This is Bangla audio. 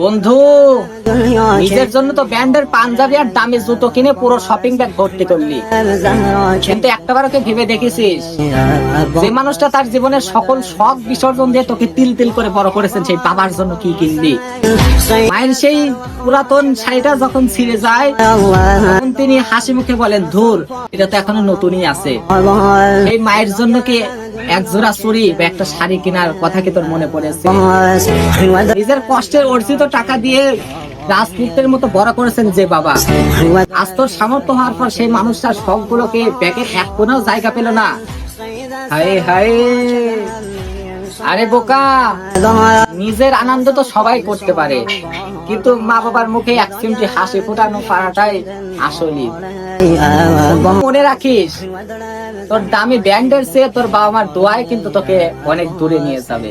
বন্ধু, নিজের জন্য তো ব্র্যান্ডের পাঞ্জাবি আর দামি জুতো কিনে পুরো শপিং ব্যাগ ভর্তি করলি, কিন্তু একটাবারকে ভেবে দেখেছিস যে মানুষটা তার জীবনের সকল শখ বিসর্জন দিয়ে তোকে তিল তিল করে বড় করেছেন, সেই বাবার জন্য কি কিনলি? মায়ের সেই পুরাতন শাড়িটা যখন ছিঁড়ে যায় তখন তিনি হাসি মুখে বলেন, ধুর, এটা তো এখনো নতুনই আছে। সেই মায়ের জন্য কি এক জোড়া চুড়ি বা একটা শাড়ি কেনার কথা কি তোর মনে পড়েছে? নিজের কষ্টের অর্জিত টাকা দিয়ে রাজপুতের মতো বড় করেছেন যে বাবা, আজ তোর সামর্থ্য হওয়ার পর সেই মানুষটার সবগুলোকে ব্যাগের এক কোনাও জায়গা পেল না। হায় হায়, আরে বোকা, নিজের আনন্দ তো সবাই করতে পারে, কিন্তু মা বাবার মুখে এক চিমটি হাসি ফোটানো পারাটাই আসলে। মনে রাখিস, তোর দামি ব্যান্ডের চেয়ে তোর বাবা মার দোয়াই কিন্তু তোকে অনেক দূরে নিয়ে যাবে।